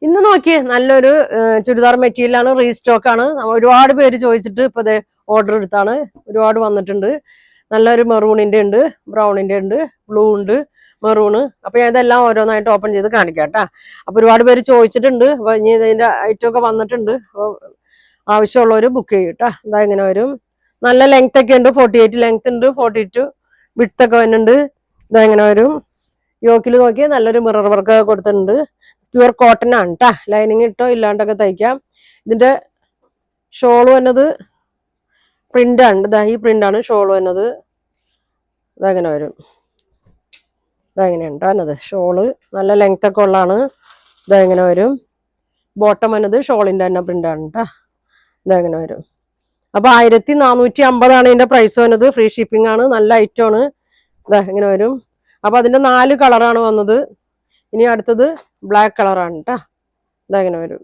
ഇന്ന് നോക്കിയേ നല്ലൊരു ചുരിദാർ മെറ്റീരിയലാണ്, റീസ്റ്റോക്ക് ആണ്. ഒരുപാട് പേര് ചോദിച്ചിട്ട് ഇപ്പൊ ഓർഡർ എടുത്താണ്, ഒരുപാട് വന്നിട്ടുണ്ട്. നല്ലൊരു മെറൂണിന്റെ ഉണ്ട്, ബ്രൗണിന്റെ ഉണ്ട്, ബ്ലൂ ഉണ്ട്, മെറൂണ്. അപ്പൊ ഞാൻ ഇതെല്ലാം ഓരോന്നായിട്ട് ഓപ്പൺ ചെയ്ത് കാണിക്കാം കേട്ടാ. അപ്പൊ ഒരുപാട് പേര് ചോദിച്ചിട്ടുണ്ട്. അപ്പൊ ഇനി ഇതിന്റെ ഐറ്റം ഒക്കെ വന്നിട്ടുണ്ട്. അപ്പൊ ആവശ്യമുള്ളവര് ബുക്ക് ചെയ്യും കേട്ടാ. ഇതാ ഇങ്ങനെ വരും. നല്ല ലെങ്ത് ഒക്കെ ഉണ്ട്, 48 ലെങ്ത് ഉണ്ട്, 42 വിഡ്ത്ത് ഒക്കെ വരുന്നുണ്ട്. ഇതാ ഇങ്ങനെ വരും. യോക്കിൽ നോക്കിയാൽ നല്ലൊരു മിറർ വർക്ക് കൊടുത്തിട്ടുണ്ട്. പ്യുവർ കോട്ടൺ ആണ് കേട്ടാ. ലൈനിങ് ഇട്ടോ ഇല്ലാണ്ടൊക്കെ തയ്ക്കാം. ഇതിന്റെ ഷോള് വന്നത് പ്രിന്റ് ആണ്. ഇതാ ഈ പ്രിന്റ് ആണ് ഷോള് വന്നത്. ഇതങ്ങനെ വരും. ഇതെങ്ങനെയുണ്ട് എന്നത് ഷോള് നല്ല ലെങ്ത് ഒക്കെ ഉള്ളതാണ്. ഇതെങ്ങനെ വരും. ബോട്ടം വന്നത് ഷോളിന്റെ തന്നെ പ്രിന്റ് ആണ് കേട്ടാ. ഇതെങ്ങനെ വരും. അപ്പൊ 1450 ഇതിന്റെ പ്രൈസ് വന്നത്. ഫ്രീ ഷിപ്പിംഗ് ആണ്. നല്ല ഐറ്റം ആണ്. ഇതാ ഇങ്ങനെ വരും. അപ്പൊ അതിന്റെ 4 കളറാണ് വന്നത്. ഇനി അടുത്തത് ബ്ലാക്ക് കളറാണ് കേട്ടാ. ഇതങ്ങനെ വരും.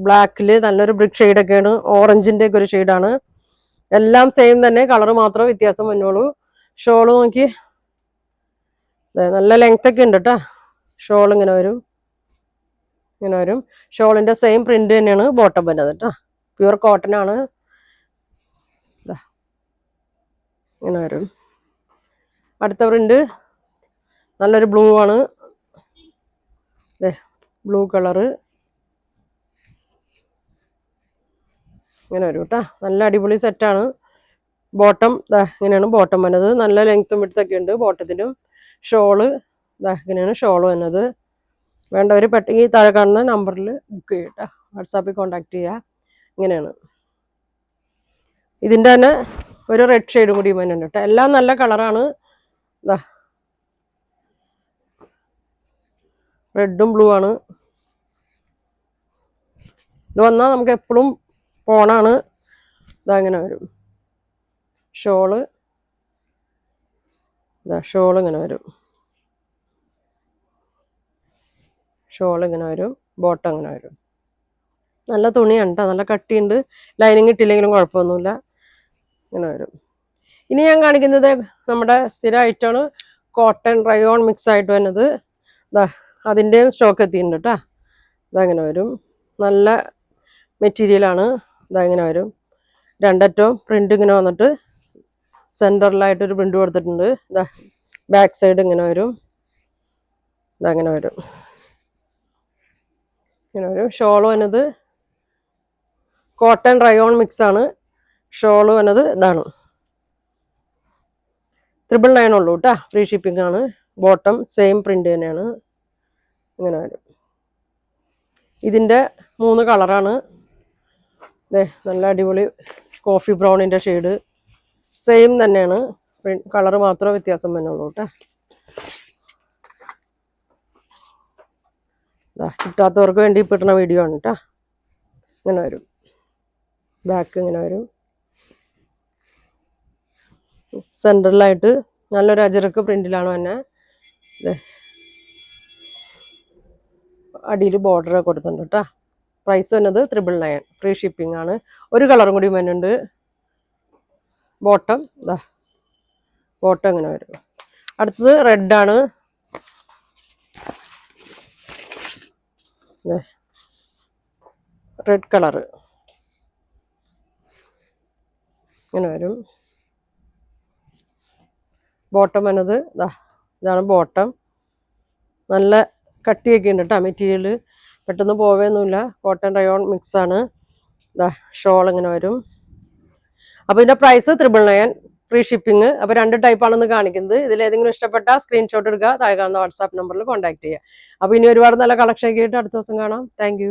ബ്ലാക്കില് നല്ലൊരു ബ്രിക്ക് ഷെയ്ഡൊക്കെയാണ്. ഓറഞ്ചിന്റെ ഒക്കെ ഒരു ഷെയ്ഡാണ്. എല്ലാം സെയിം തന്നെ, കളർ മാത്രം വ്യത്യാസം വന്നോളൂ. ഷോള് നോക്കി നല്ല ലെങ്ത് ഒക്കെ ഉണ്ട് കേട്ടാ. ഷോൾ ഇങ്ങനെ വരും. ഇങ്ങനെ വരും. ഷോളിന്റെ സെയിം പ്രിന്റ് തന്നെയാണ് ബോട്ടം വരുന്നത് കേട്ടാ. പ്യുവർ കോട്ടൺ ആണ്. ഇങ്ങനെ വരും. അടുത്ത പ്രിന്റ് നല്ലൊരു ബ്ലൂ ആണ്. ബ്ലൂ കളറ് ഇങ്ങനെ വരും കേട്ടാ. നല്ല അടിപൊളി സെറ്റാണ്. ബോട്ടം ഇങ്ങനെയാണ് ബോട്ടം വന്നത്. നല്ല ലെങ്ത്തും വിഡ്ത്തൊക്കെ ഉണ്ട് ബോട്ടത്തിനും. ഷോള് ഇങ്ങനെയാണ് ഷോള് വന്നത്. വേണ്ടവർ പെട്ടെന്ന് ഈ താഴെ കാണുന്ന നമ്പറിൽ ബുക്ക് ചെയ്യട്ടാ. വാട്സാപ്പിൽ കോണ്ടാക്ട് ചെയ്യുക. ഇങ്ങനെയാണ്. ഇതിൻ്റെ തന്നെ ഒരു റെഡ് ഷെയ്ഡ് കൂടി വരുന്നുണ്ട് കേട്ടോ. എല്ലാം നല്ല കളറാണ്. റെഡും ബ്ലൂ ആണ്. ഇത് വന്നാൽ നമുക്ക് എപ്പോഴും പോണാണ്. ഇതങ്ങനെ വരും. ഷോള് ഷോൾ ഇങ്ങനെ വരും. ഷോൾ ഇങ്ങനെ വരും. ബോട്ടം ഇങ്ങനെ വരും. നല്ല തുണിയാണ് കേട്ടോ. നല്ല കട്ടിയുണ്ട്. ലൈനിങ് ഇട്ടില്ലെങ്കിലും കുഴപ്പമൊന്നുമില്ല. ഇങ്ങനെ വരും. ഇനി ഞാൻ കാണിക്കുന്നത് നമ്മുടെ സ്ഥിര ഐറ്റമാണ്. കോട്ടൺ റയോൺ മിക്സ് ആയിട്ട് വരുന്നത്. അതിൻ്റെയും സ്റ്റോക്ക് എത്തിയിട്ടുണ്ട് കേട്ടോ. ഇതങ്ങനെ വരും. നല്ല മെറ്റീരിയലാണ്. ഇതങ്ങനെ വരും. രണ്ടറ്റവും പ്രിന്റ് ഇങ്ങനെ വന്നിട്ട് സെൻറ്ററിലായിട്ടൊരു പ്രിന്റ് കൊടുത്തിട്ടുണ്ട്. ബാക്ക് സൈഡ് ഇങ്ങനെ വരും. ഇതങ്ങനെ വരും. ഇങ്ങനെ വരും. ഷോള് വന്നത് കോട്ടൺ റയോൺ മിക്സ് ആണ്. ഷോള് വന്നത് ഇതാണ്. 999 ഉള്ളൂ കേട്ടോ. ഫ്രീ ഷിപ്പിംഗ് ആണ്. ബോട്ടം സെയിം പ്രിന്റ് തന്നെയാണ്. ഇങ്ങനെ വരും. ഇതിൻ്റെ 3 കളറാണ്. നല്ല അടിപൊളി കോഫി ബ്രൗണിൻ്റെ ഷെയ്ഡ്. സെയിം തന്നെയാണ്. കളർ മാത്രമേ വ്യത്യാസം വരുന്നുള്ളൂ കേട്ടോ. കിട്ടാത്തവർക്ക് വേണ്ടി കിട്ടുന്ന വീഡിയോ ആണ് കേട്ടോ. ഇങ്ങനെ വരും. ബാക്ക് ഇങ്ങനെ വരും. സെൻറ്ററിലായിട്ട് നല്ലൊരു അജറക്ക് പ്രിന്റിലാണ് തന്നെ. അടിയിൽ ബോർഡർ കൊടുത്തിട്ടുണ്ട് കേട്ടോ. പ്രൈസ് വന്നത് 999. ഫ്രീ ഷിപ്പിംഗ് ആണ്. ഒരു കളറും കൂടി വരുന്നുണ്ട്. ബോട്ടം ബോട്ടം ഇങ്ങനെ വരും. അടുത്തത് റെഡാണ്. റെഡ് കളറ് ഇങ്ങനെ വരും. ബോട്ടം വന്നത് ഇതാണ് ബോട്ടം. നല്ല കട്ടിയൊക്കെ ഉണ്ട് കേട്ടോ. മെറ്റീരിയൽ പെട്ടെന്ന് പോവുകയൊന്നുമില്ല. കോട്ടൺ റയോൺ മിക്സ് ആണ്. ഷോൾ ഇങ്ങനെ വരും. അപ്പോൾ ഇതിൻ്റെ പ്രൈസ് 999. Free shipping. അപ്പോൾ 2 ടൈപ്പാണെന്ന് കാണിക്കുന്നത്. ഇതിലേതെങ്കിലും ഇഷ്ടപ്പെട്ട സ്ക്രീൻഷോട്ട് എടുക്കുക. താഴെ കാണുന്ന വാട്സാപ്പ് നമ്പറിൽ കോൺടാക്ട് ചെയ്യുക. അപ്പോൾ ഇനി ഒരുപാട് നല്ല കളക്ഷൻ ഒക്കെ ആയിട്ട് അടുത്ത ദിവസം കാണാം. താങ്ക്